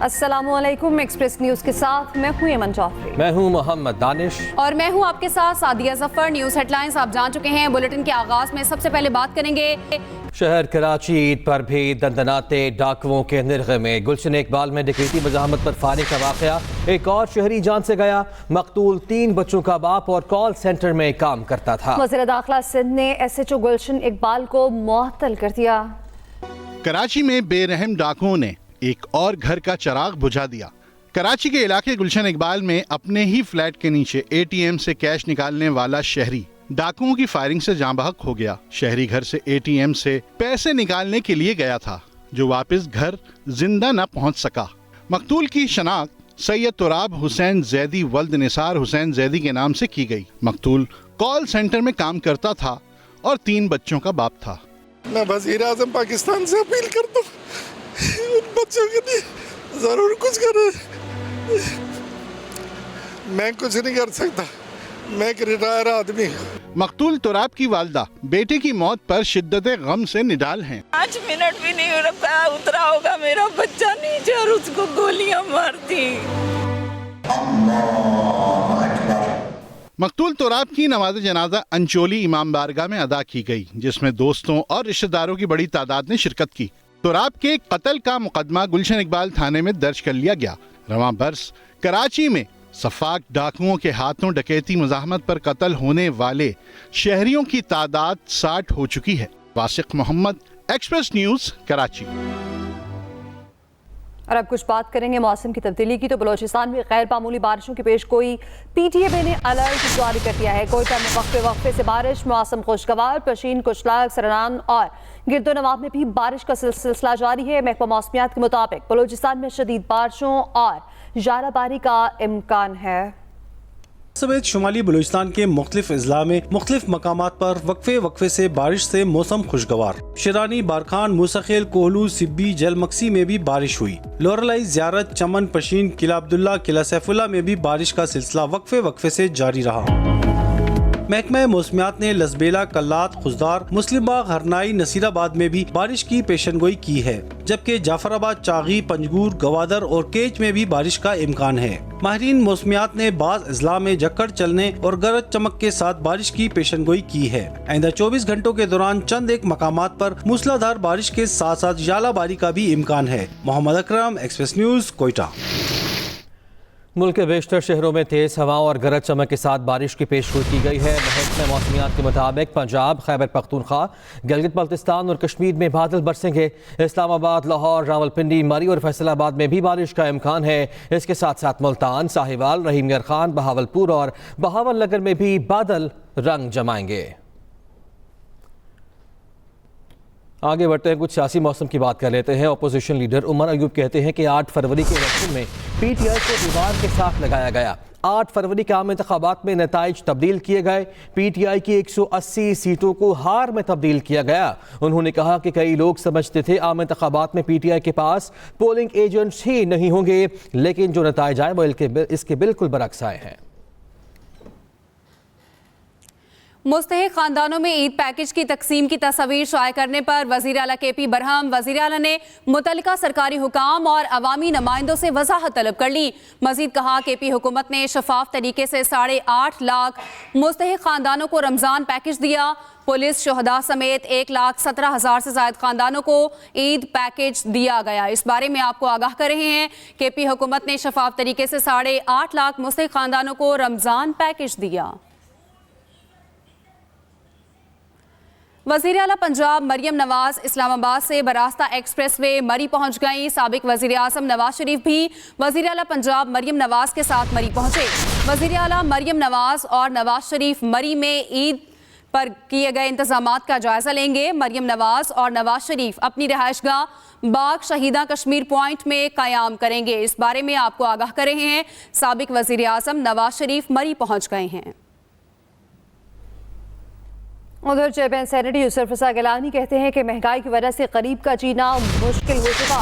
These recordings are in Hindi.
अस्सलामुअलैकुम। एक्सप्रेस न्यूज के साथ मैं हूं यमन जाफरी। मैं हूं मोहम्मद दानिश और मैं हूं आपके साथ सादिया जफर। न्यूज हेडलाइंस आप जान चुके हैं। बुलेटिन के आगाज में सबसे पहले बात करेंगे शहर कराची ईद पर भी दंदनाते डाकुओं के निर्गे में। गुलशन इकबाल में डकैती मज़ाहमत पर फायरिंग का वाक़या, एक और शहरी जान से गया। मकतूल 3 बच्चों का बाप और कॉल सेंटर में काम करता था। वज़ीर दाखिला सिंध ने SHO गुलशन इकबाल को मुअत्तल कर दिया। कराची में बेरहम डाकुओं ने एक और घर का चिराग बुझा दिया। कराची के इलाके गुलशन इकबाल में अपने ही फ्लैट के नीचे ATM से कैश निकालने वाला शहरी डाकुओं की फायरिंग से जाँ बहक हो गया। शहरी घर से ATM से पैसे निकालने के लिए गया था, जो वापस घर जिंदा न पहुंच सका। मकतूल की शनाख्त सैयद तुराब हुसैन जैदी वल्द निसार हुसैन जैदी के नाम से की गई। मकतूल कॉल सेंटर में काम करता था और 3 बच्चों का बाप था। मैं वज़ीर आज़म पाकिस्तान से अपील करता हूँ, उन बच्चों के लिए जरूर कुछ करें। मैं कुछ नहीं कर सकता, मैं एक रिटायर आदमी हूँ। मकतूल तुराब की वालदा बेटे की मौत पर शिद्दत गम से निडाल हैं। 5 मिनट भी नहीं उतरा होगा मेरा बच्चा नीचे और उसको गोलियां मारती। मकतूल तुराब की नमाज जनाजा अंचोली इमाम बारगाह में अदा की गई, जिसमें दोस्तों और रिश्तेदारों की बड़ी तादाद ने शिरकत की। तुराब के कत्ल का मुकदमा गुलशन इकबाल थाने में दर्ज कर लिया गया। रवां बरस कराची में सफाक डाकुओं के हाथों डकैती मज़ाहमत पर कत्ल होने वाले शहरियों की तादाद 60 हो चुकी है। वासिक मोहम्मद, एक्सप्रेस न्यूज, कराची। और अब कुछ बात करेंगे मौसम की तब्दीली की। तो बलोचिस्तान में गैर मामूली बारिशों की पेशगोई PTAB ने अलर्ट जारी कर दिया है। कोयटा में वक्फे वक्फे से बारिश, मौसम खुशगवार। पशीन, कुचलाग, सरनान और गिरदोनवाब में भी बारिश का सिलसिला जारी है। महकमा मौसमियात के मुताबिक बलोचिस्तान में शदीद बारिशों और ज़ाराबारी का इम्कान है। समेत शुमाली बलूचिस्तान के मुख्तलिफ अजला में मुख्तलिफ मकामात पर वक्फे वक्फे से बारिश से मौसम खुशगवार। शिरानी, बारखान, मूसखेल, कोहलू, सिब्बी, जलमक्सी में भी बारिश हुई। लोरलाई, ज़ियारत, चमन, पशीन, किला अब्दुल्ला, किला सैफुल्ला में भी बारिश का सिलसिला वक्फे वक्फे से जारी रहा। महकमा मौसमियात ने लसबेला, कल्लात, खुजदार, मुस्लिम बाग, हरनाई, नसीराबाद में भी बारिश की पेशनगोई की है, जबकि जाफराबाद, चागी, पंजगूर, गवादर और केच में भी बारिश का इम्कान है। माहिरीन मौसमियात ने बाज़ अजला में झक्कड़ चलने और गरज चमक के साथ बारिश की पेशनगोई की है। आइंदा 24 घंटों के दौरान चंद एक मकामात पर मूसलाधार बारिश के साथ साथ ज़ालाबारी का भी इम्कान है। Mohammad Akram, express news, Quetta. मुल्क के बेशतर शहरों में तेज़ हवा और गरज चमक के साथ बारिश की पेशगोई की गई है। महकमा मौसमियात के मुताबिक पंजाब, खैबर पख्तूनख्वा, गिलगित बल्तिस्तान और कश्मीर में बादल बरसेंगे। इस्लामाबाद, लाहौर, रावलपिंडी, मरी और फैसलाबाद में भी बारिश का इम्कान है। इसके साथ साथ मुल्तान, साहिवाल, रहीम गर खान, बहावलपुर और बहावल नगर में भी बादल रंग जमाएंगे। आगे बढ़ते हैं, कुछ सियासी मौसम की बात कर लेते हैं। अपोजिशन लीडर उमर अयूब कहते हैं कि 8 फरवरी के इलेक्शन में PTI को दीवार के साथ लगाया गया। 8 फरवरी के आम इंतखाबात में नताइज तब्दील किए गए। PTI की 180 सीटों को हार में तब्दील किया गया। उन्होंने कहा कि कई लोग समझते थे आम इंतखाबात में PTI के पास पोलिंग एजेंट्स ही नहीं होंगे, लेकिन जो नताइज आए वो इसके बिल्कुल बरक्स आए हैं। मुस्तहिक खानदानों में ईद पैकेज की तकसीम की तस्वीर शाया करने पर वज़ीर आला KP बरहम, वज़ीर आला ने मुतल्लिका सरकारी हुकाम और अवामी नुमाइंदों से वजाहत तलब कर ली। मजीद कहा KP हुकूमत ने शफाफ तरीके से 8.5 लाख मुस्तहिक खानदानों को रमज़ान पैकेज दिया। पुलिस, शहदा समेत 1,17,000 से ज़ायद खानदानों को ईद पैकेज दिया गया। इस बारे में आपको आगाह कर रहे हैं। KP हुकूमत ने शफाफ तरीके से 8.5 लाख मुस्तहिक खानदानों को रमज़ान पैकेज दिया। वज़ीर आला पंजाब मरियम नवाज इस्लामाबाद से बरास्ता एक्सप्रेस वे मरी पहुंच गई। साबिक वज़ीर आज़म नवाज शरीफ भी वज़ीर आला पंजाब मरियम नवाज के साथ मरी पहुंचे। वज़ीर आला मरियम नवाज और नवाज शरीफ मरी में ईद पर किए गए इंतजामात का जायजा लेंगे। मरियम नवाज और नवाज शरीफ अपनी रहायशगाह बाग शहीदा कश्मीर पॉइंट में क़याम करेंगे। इस बारे में आपको आगाह कर रहे हैं। साबिक वज़ीर आज़म नवाज शरीफ मरी पहुंच गए हैं। उधर चेयरमैन सेनेट यूसुफ रज़ा गिलानी कहते हैं कि महंगाई की वजह से गरीब का जीना मुश्किल हो चुका।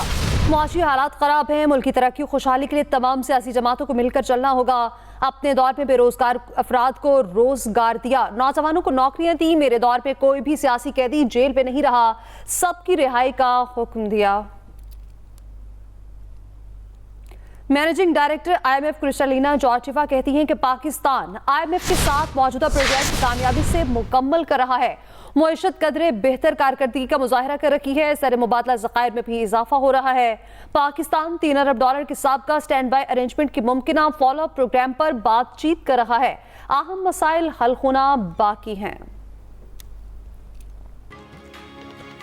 मुआशी हालात ख़राब हैं। मुल्क की तरक्की खुशहाली के लिए तमाम सियासी जमातों को मिलकर चलना होगा। अपने दौर में बेरोजगार अफराद को रोजगार दिया, नौजवानों को नौकरियां दी। मेरे दौर पे कोई भी सियासी कैदी जेल पे नहीं रहा, सबकी रिहाई का हुक्म दिया। Managing director IMF Kristalina Georgieva कहती हैं कि पाकिस्तान IMF के साथ मौजूदा प्रोजेक्ट कामयाबी से मुकम्मल कर रहा है। मुआशत कदरें बेहतर कारकर्दगी का मुजाहरा कर रखी है। सर मुबादला ज़खायर में भी इजाफा हो रहा है। पाकिस्तान $3 अरब के साबका स्टैंड बाई अरेंजमेंट की मुमकिना फॉलो अप प्रोग्राम पर बातचीत कर रहा है। अहम मसाइल हल होना बाकी हैं।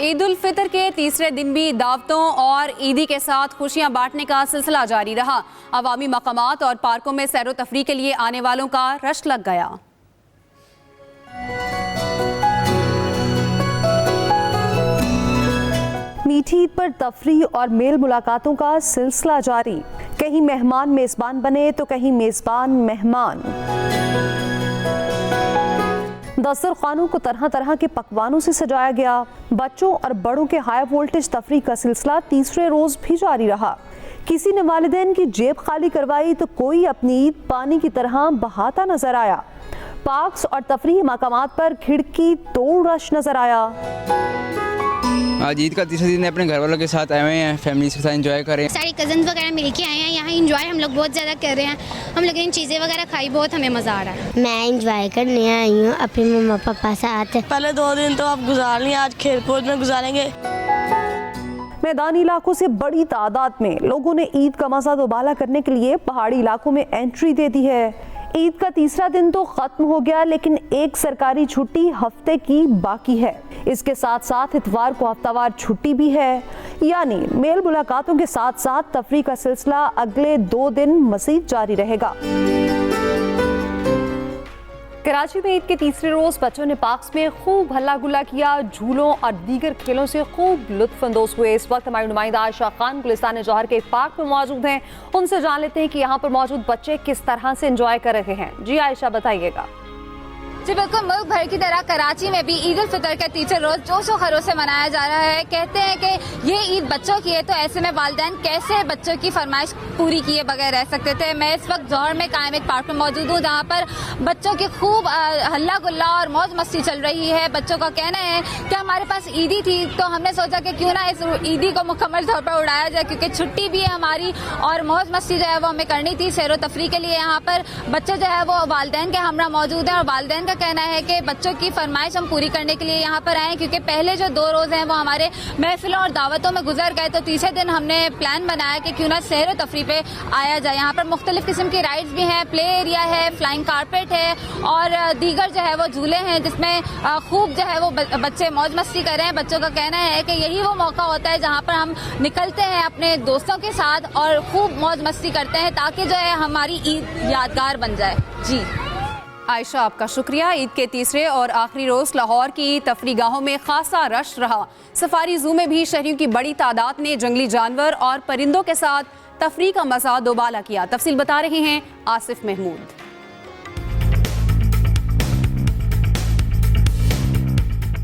ईद उल फितर के तीसरे दिन भी दावतों और ईदी के साथ खुशियां बांटने का सिलसिला जारी रहा। अवामी मकामात और पार्कों में सैर व तफरीह के लिए आने वालों का रश लग गया। मीठी ईद पर तफरीह और मेल मुलाकातों का सिलसिला जारी। कहीं मेहमान मेज़बान बने तो कहीं मेज़बान मेहमान। दस्तरखानों को तरह तरह के पकवानों से सजाया गया। बच्चों और बड़ों के हाई वोल्टेज तफरीह का सिलसिला तीसरे रोज भी जारी रहा। किसी ने वालिदैन की जेब खाली करवाई तो कोई अपनी ईद पानी की तरह बहाता नजर आया। पार्क्स और तफरीह मकामात पर खिड़की तोड़ रश नजर आया। आज ईद का तीसरा दिन अपने घर वालों के साथ आए हुए हैं, फैमिलीज के साथ एंजॉय करें। सारी कजन्स वगैरह मिल के आए हैं यहाँ। एंजॉय हम लोग बहुत ज़्यादा कर रहे हैं। हम लोग इन चीज़ें वगैरह खाई, बहुत हमें मज़ा आ रहा है। मैं एंजॉय करने आई हूँ अपने मम्मा पापा साथ। पहले 2 दिन तो आप गुजार लें, आज खेल कूद में गुजारेंगे। मैदानी इलाकों से बड़ी तादाद में लोगों ने ईद का मज़ा दोबाला करने के लिए पहाड़ी इलाकों में एंट्री दे दी है। ईद का तीसरा दिन तो खत्म हो गया, लेकिन एक सरकारी छुट्टी हफ्ते की बाकी है। इसके साथ साथ इतवार को हफ्तावार छुट्टी भी है, यानी मेल मुलाकातों के साथ साथ तफरीह का सिलसिला अगले 2 दिन मज़ीद जारी रहेगा। कराची में ईद के तीसरे रोज बच्चों ने पार्क्स में खूब हल्ला गुल्ला किया। झूलों और दीगर खेलों से खूब लुत्फ अंदोज हुए। इस वक्त हमारी नुमाइंदा आयशा खान गुलिस्तान जौहर के एक पार्क में मौजूद हैं। उनसे जान लेते हैं कि यहाँ पर मौजूद बच्चे किस तरह से एंजॉय कर रहे हैं। जी आयशा, बताइएगा। जी बिल्कुल, मुल्क भर की तरह कराची में भी ईद उल फितर का तीसरा रोज जोशो खरोश से मनाया जा रहा है। कहते हैं कि ये ईद बच्चों की है, तो ऐसे में वालिदैन कैसे बच्चों की फरमाइश पूरी किए बगैर रह सकते थे। मैं इस वक्त जौहर में कायम एक पार्क में मौजूद हूँ, जहाँ पर बच्चों की खूब हल्ला गुल्ला और मौज मस्ती चल रही है। बच्चों का कहना है कि हमारे पास ईदी थी, तो हमने सोचा कि क्यों ना इस ईदी को मुकम्मल तौर पर उड़ाया जाए, क्योंकि छुट्टी भी है हमारी और मौज मस्ती जो है वो हमें करनी थी। सैर व तफरीह के लिए यहाँ पर बच्चे जो है वो वालिदैन के हमरा मौजूद हैं और वालिदैन का कहना है कि बच्चों की फरमाइश हम पूरी करने के लिए यहाँ पर आए, क्योंकि पहले जो 2 रोज हैं वो हमारे महफिलों और दावतों में गुजर गए। तो तीसरे दिन हमने प्लान बनाया कि क्यों ना सैर व तफरीह पे आया जाए। यहाँ पर मुख्तलिफ किस्म की राइड्स भी हैं, प्ले एरिया है, फ्लाइंग कारपेट है और दीगर जो है वो झूले हैं, जिसमें खूब जो है वो बच्चे मौज मस्ती कर रहे हैं। बच्चों का कहना है कि यही वो मौका होता है जहाँ पर हम निकलते हैं अपने दोस्तों के साथ और खूब मौज मस्ती करते हैं, ताकि जो है हमारी ईद यादगार बन जाए। जी आयशा, आपका शुक्रिया। ईद के तीसरे और आखिरी रोज लाहौर की तफरीगाहों में खासा रश रहा। सफारी जू में भी शहरियों की बड़ी तादाद ने जंगली जानवर और परिंदों के साथ तफरीह का मजा दोबाला किया। तफसील बता रहे हैं आसिफ महमूद।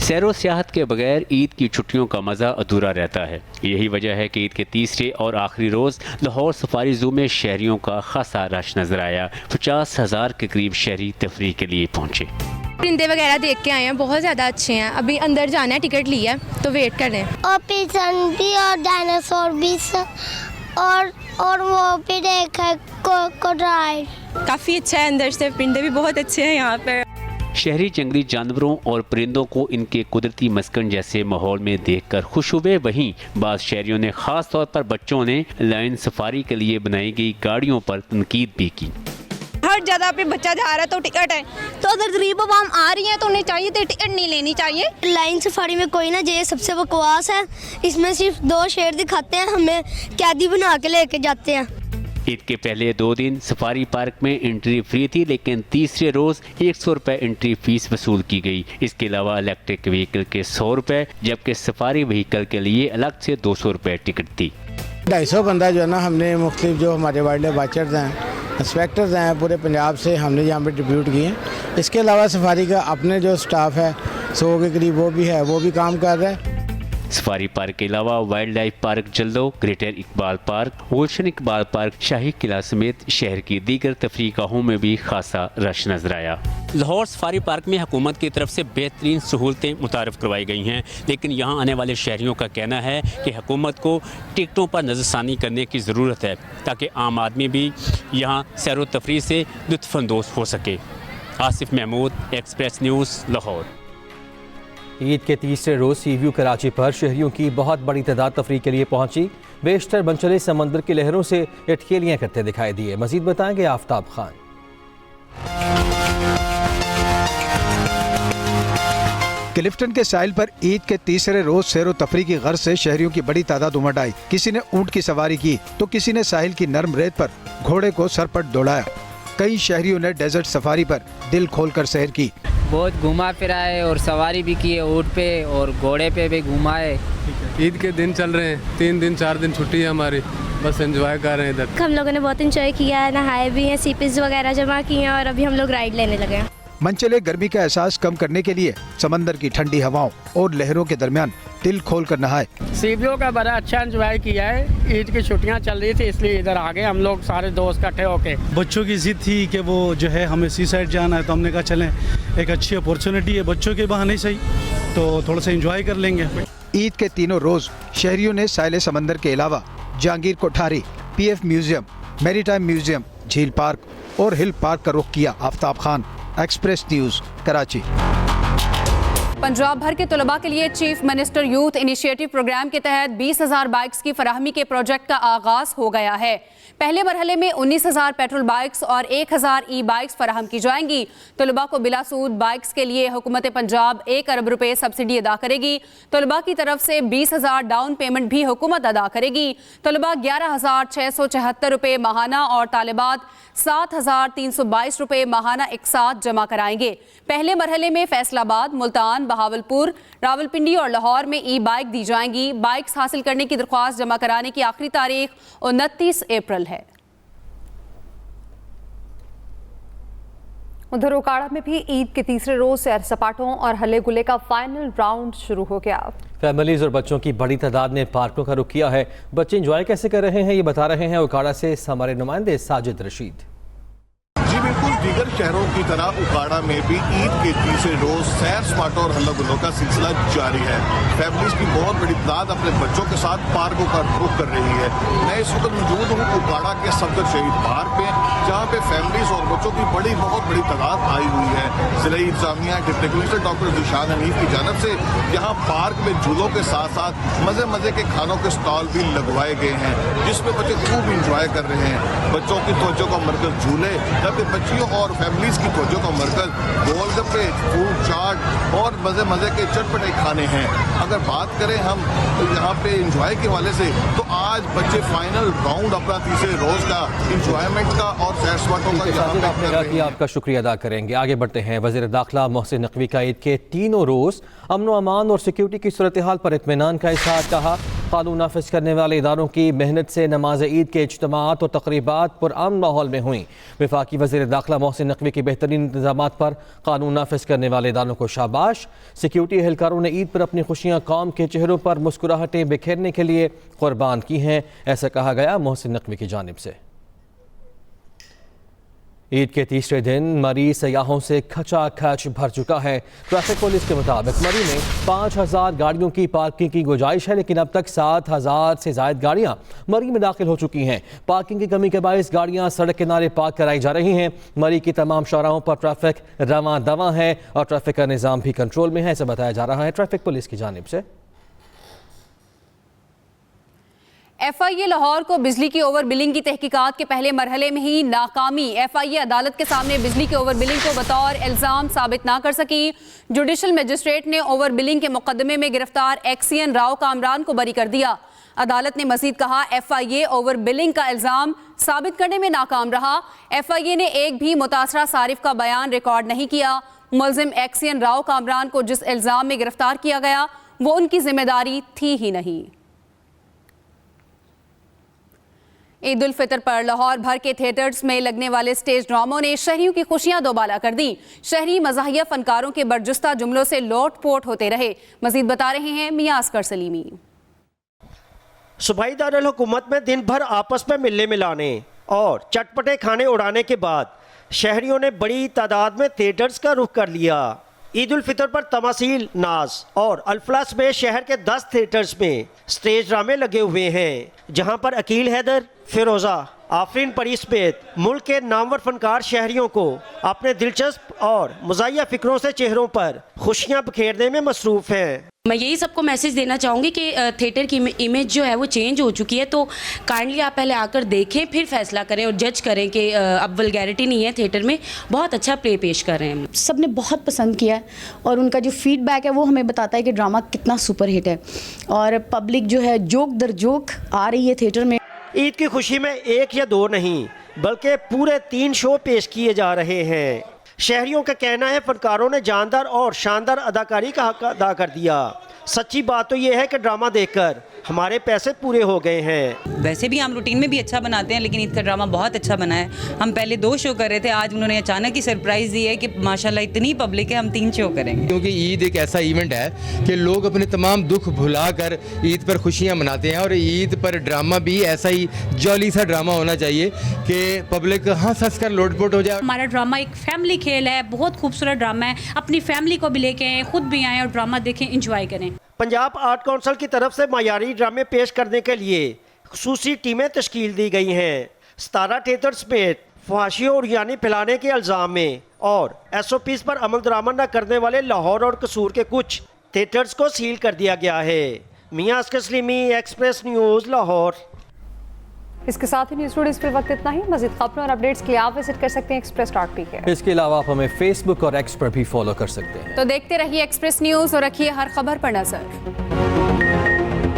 सैरो सियाहत के बगैर ईद की छुट्टियों का मज़ा अधूरा रहता है। यही वजह है कि ईद के तीसरे और आखिरी रोज़ लाहौर सफारी जू में शहरियों का खासा रश नजर आया। 50,000 के करीब शहरी तफरीह के लिए पहुँचे। परिंदे वगैरह देख के आए हैं, बहुत ज़्यादा अच्छे हैं। अभी अंदर जाना है, टिकट लिया है तो वेट कर रहे हैं। और पिजन भी और डायनासोर भी और वो भी देखा क्रोकोडाइल। काफ़ी अच्छा है, अंदर से परिंदे भी बहुत अच्छे हैं यहाँ पर। शहरी जंगली जानवरों और परिंदों को इनके कुदरती मस्कन जैसे माहौल में देखकर खुश हुए। वहीं बाज़ शहरियों ने ख़ास तौर पर बच्चों ने लाइन सफारी के लिए बनाई गई गाड़ियों पर तनकीद भी की। हर जगह पे बच्चा जा रहा है तो टिकट है, तो अगर गरीब आवाम आ रही है तो उन्हें चाहिए तो टिकट नहीं लेनी चाहिए। लाइन सफारी में कोई ना जाए, सबसे बकवास है। इसमें सिर्फ 2 शेर दिखाते हैं, हमें कैदी बना के लेके जाते हैं। ईद के पहले 2 दिन सफारी पार्क में एंट्री फ्री थी, लेकिन तीसरे रोज़ 100 रुपये एंट्री फीस वसूल की गई। इसके अलावा इलेक्ट्रिक व्हीकल के 100 रुपये, जबकि सफारी व्हीकल के लिए अलग से 200 रुपये टिकट थी। 250 बंदा जो है ना, हमने मुख्तलिफ जो हमारे वाइल्ड लाइफ वाचर्स हैं, इंस्पेक्टर्स हैं, पूरे पंजाब से हमने यहाँ पर डिप्यूट किए हैं। इसके अलावा सफारी का अपने जो स्टाफ है 100 के करीब वो भी है, वो भी काम कर रहा है। सफारी पार्क के अलावा wildlife park Jallo, Greater Iqbal park, Gulshan Iqbal park, Shahi Qila समेत शहर की दीगर तफरीह गाहों में भी खासा रश नजर आया। लाहौर सफारी पार्क में हुकूमत की तरफ से बेहतरीन सहूलतें मुतारफ़ करवाई गई हैं, लेकिन यहाँ आने वाले शहरियों का कहना है कि हुकूमत को टिकटों पर नज़रसानी करने की ज़रूरत है ताकि आम आदमी भी यहाँ सैर व तफरीह से लुत्फ़अंदोज़ हो सके। Asif Mahmood, Express News, Lahore. ईद के तीसरे रोज़ सी व्यू कराची पर शहरियों की बहुत बड़ी तादाद तफरीह के लिए पहुंची। बेशतर बनचले समंदर की लहरों से अटखेलियाँ करते दिखाई दिए। मजीद बताएंगे आफ्ताब खान। क्लिफ्टन के साहिल पर ईद के तीसरे रोज सैर व तफरीह की गर्ज से शहरियों की बड़ी तादाद उमड़ आई। किसी ने ऊंट की सवारी की तो किसी ने साहिल की नरम रेत पर घोड़े को सरपट दौड़ाया। कई शहरियों ने डेजर्ट सफारी पर दिल खोलकर सैर की। बहुत घुमा फिरा है और सवारी भी की है, ऊँट पे और घोड़े पे भी घुमा है। ईद के दिन चल रहे हैं, 3 दिन 4 दिन छुट्टी है हमारी, बस एंजॉय कर रहे हैं इधर। हम लोगों ने बहुत एंजॉय किया है, नहाए भी हैं, सीपीज वगैरह जमा किए हैं और अभी हम लोग राइड लेने लगे हैं। मनचले गर्मी का एहसास कम करने के लिए समंदर की ठंडी हवाओं और लहरों के दरमियान दिल खोल कर नहाए। सीबीओ का बड़ा अच्छा एंजॉय किया है। ईद की छुट्टियां चल रही थी इसलिए इधर आ गए हम लोग सारे दोस्त इकट्ठे होके। बच्चों की जिद थी कि वो जो है हमें सी साइड जाना है, तो हमने कहा चलें, एक अच्छी अपॉर्चुनिटी है बच्चों के बहाने सही, तो थोड़ा सा एंजॉय कर लेंगे। ईद के तीनों रोज शहरियों ने साहिल समंदर के अलावा Jahangir Kothari, PF museum, maritime museum, झील पार्क और हिल पार्क का रुख किया। Aftab Khan, Express News, Karachi. पंजाब भर के तलबा के लिए chief minister youth initiative programme के तहत 20,000 बाइक्स की फराहमी के प्रोजेक्ट का आगाज हो गया है। पहले मरहले में 19,000 पेट्रोल बाइक्स और 1,000 ई बाइक्स फराहम की जाएंगी। तलबा को बिलासूद बाइक्स के लिए हुकूमत पंजाब 1 अरब रुपए सब्सिडी अदा करेगी। तलबा की तरफ से 20,000 डाउन पेमेंट भी हुकूमत अदा करेगी। तलबा 11,674 रुपए माहाना और तालिबात 7,322 रुपए माहाना एक साथ जमा कराएंगे। पहले मरहले में फैसलाबाद, मुल्तान, बहावलपुर, रावलपिंडी और लाहौर में ई बाइक दी जाएंगी। बाइक्स हासिल करने की दरख्वास्त जमा कराने की आखिरी तारीख 29 अप्रैल है। उधर उकाड़ा में भी ईद के तीसरे रोज सैर सपाटों और हल्ले गुल्ले का फाइनल राउंड शुरू हो गया। फैमिलीज और बच्चों की बड़ी तादाद ने पार्कों का रुख किया है। बच्चे एंजॉय कैसे कर रहे हैं ये बता रहे हैं उकाड़ा से हमारे नुमाइंदे साजिद रशीद। जी बिल्कुल, दीगर शहरों की तरह उकाड़ा में भी ईद के तीसरे रोज सैर सपाटों और हल्ला गुल्लों का सिलसिला जारी है। फैमिलीज की बहुत बड़ी तादाद अपने बच्चों के साथ पार्कों का रुख कर रही है। मैं इस वक्त मौजूद हूँ उकाड़ा के सफदर शहीद पार्क पे, जहाँ पे फैमिलीज और बच्चों की बहुत बड़ी तादाद आई हुई है। जिला इंतजामिया deputy commissioner doctor Zeeshan Hanif की जानब से यहाँ पार्क में झूलों के साथ साथ मजे के खानों के स्टॉल भी लगवाए गए हैं, जिसमें बच्चे खूब इंजॉय कर रहे हैं। बच्चों की तवज्जो का मरकज झूले, जबकि बच्चियों और फैमिलीज की तवज्जो का मरकज गोलगप्पे, फूड चाट और मजे के चटपटे खाने हैं। अगर बात करें हम यहाँ पे इंजॉय के वाले से, तो आज बच्चे फाइनल राउंड अपना तीसरे रोज का इंजॉयमेंट का और सैर सपाटों का यहाँ पे आपका शुक्रिया अदा करेंगे। आगे बढ़ते हैं। वज़ीर दाखिला मोहसिन नकवी का ईद के तीनों रोज अमन अमान और सिक्योरिटी की सूरत हाल पर इत्मीनान का इज़हार कहा। कानून नाफिज करने वाले इदारों की मेहनत से नमाज ईद के इज्तिमात और तकरीबात पुरअमन माहौल में हुई। वफाकी वज़ीर दाखिला मोहसिन नकवी की बेहतरीन इंतजामात पर कानून नाफिज करने वाले इदारों को शाबाश। सिक्योरिटी एहलकारों ने ईद पर अपनी खुशियाँ कौम के चेहरों पर मुस्कुराहटें बिखेरने के लिए कुर्बान की हैं, ऐसा कहा गया मोहसिन नकवी की जानिब से। ईद के तीसरे दिन मरी सयाहों से खचाखच भर चुका है। ट्रैफिक पुलिस के मुताबिक मरी में 5,000 गाड़ियों की पार्किंग की गुंजाइश है, लेकिन अब तक 7,000 से ज़ायद गाड़ियां मरी में दाखिल हो चुकी हैं। पार्किंग की कमी के बायस गाड़ियां सड़क किनारे पार्क कराई जा रही हैं। मरी की तमाम शौराहों पर ट्रैफिक रवां दवां है और ट्रैफिक का निज़ाम भी कंट्रोल में है, ऐसा बताया जा रहा है ट्रैफिक पुलिस की जानिब से। FIA लाहौर को बिजली की ओवर बिलिंग की तहकीकात के पहले मरहले में ही नाकामी। FIA अदालत के सामने बिजली की ओवर बिलिंग को बतौर इल्ज़ाम साबित ना कर सकी। जुडिशल मजिस्ट्रेट ने ओवर बिलिंग के मुकदमे में गिरफ्तार एक्सियन राव कामरान को बरी कर दिया। अदालत ने मजीद कहा, FIA ओवर बिलिंग का इल्ज़ाम साबित करने में नाकाम रहा। FIA ने एक भी मुतासरा सारिफ का बयान रिकॉर्ड नहीं किया। मुलजिम एक्सियन राव कामरान को जिस इल्ज़ाम में गिरफ्तार किया गया वो उनकी जिम्मेदारी थी ही नहीं। ईद उल फितर पर लाहौर भर के थिएटर्स में लगने वाले स्टेज ड्रामों ने शहरियों की खुशियां दोबाला कर दी। शहरी मज़ाहिया फनकारों के बरजुस्ता जुमलों से लोट-पोट होते रहे। मजीद बता रहे हैं मियां अस्कर सलीमी। सूबाई दारुल हुकूमत में दिन भर आपस में मिलने मिलाने और चटपटे खाने उड़ाने के बाद शहरियों ने बड़ी तादाद में थिएटर्स का रुख कर लिया। ईद उल फितर पर तमासील, नाज और अल्फलास में शहर के 10 थिएटर्स में स्टेज ड्रामे लगे हुए हैं, जहां पर अकील हैदर, फिरोजा, आफरीन परी समेत मुल्क के नामवर फनकार शहरियों को अपने दिलचस्प और मज़ाहिया फिक्रों से चेहरों पर खुशियां बखेरने में मसरूफ़ हैं। मैं यही सबको मैसेज देना चाहूँगी कि थिएटर की इमेज जो है वो चेंज हो चुकी है, तो काइंडली आप पहले आकर देखें, फिर फैसला करें और जज करें कि अब वल्गैरिटी नहीं है थिएटर में, बहुत अच्छा प्ले पेश कर रहे हैं। सब ने बहुत पसंद किया है और उनका जो फीडबैक है वो हमें बताता है कि ड्रामा कितना सुपर हिट है और पब्लिक जो है जोक दर जोक आ रही है थिएटर में। ईद की खुशी में 1 या 2 नहीं बल्कि पूरे 3 शो पेश किए जा रहे हैं। शहरियों का कहना है फनकारों ने जानदार और शानदार अदाकारी का हक अदा कर दिया। सच्ची बात तो यह है कि ड्रामा देखकर हमारे पैसे पूरे हो गए हैं। वैसे भी हम रूटीन में भी अच्छा बनाते हैं, लेकिन ईद का ड्रामा बहुत अच्छा बना है। हम पहले 2 शो कर रहे थे, आज उन्होंने अचानक ही सरप्राइज़ दी है कि माशाल्लाह इतनी पब्लिक है, हम 3 शो करेंगे। क्योंकि ईद एक ऐसा इवेंट है कि लोग अपने तमाम दुख भुलाकर ईद पर खुशियां मनाते हैं और ईद पर ड्रामा भी ऐसा ही जॉली सा ड्रामा होना चाहिए कि पब्लिक हंस हंस कर लोटपोट हो जाए। हमारा ड्रामा एक फैमिली खेल है, बहुत खूबसूरत ड्रामा है। अपनी फैमिली को भी लेके आएँ, खुद भी आएँ और ड्रामा देखें, इंजॉय करें। पंजाब आर्ट काउंसिल की तरफ से मायारी ड्रामे पेश करने के लिए खुसूसी टीमें तश्कील दी गई हैं। 17 थिएटर्स में फहाशी और यानी फैलाने के इल्ज़ाम में और SOPs पर अमल दरामद न करने वाले लाहौर और कसूर के कुछ थिएटर्स को सील कर दिया गया है। Mian Askar Salimi, Express News, Lahore. इसके साथ ही न्यूज़ स्टूडियोज़ पर वक्त इतना ही। मज़ीद खबरों और अपडेट्स के लिए आप विजिट कर सकते हैं express.pk। इसके अलावा आप हमें फेसबुक और एक्स पर भी फॉलो कर सकते हैं। तो देखते रहिए एक्सप्रेस न्यूज़ और रखिए हर खबर पर नजर।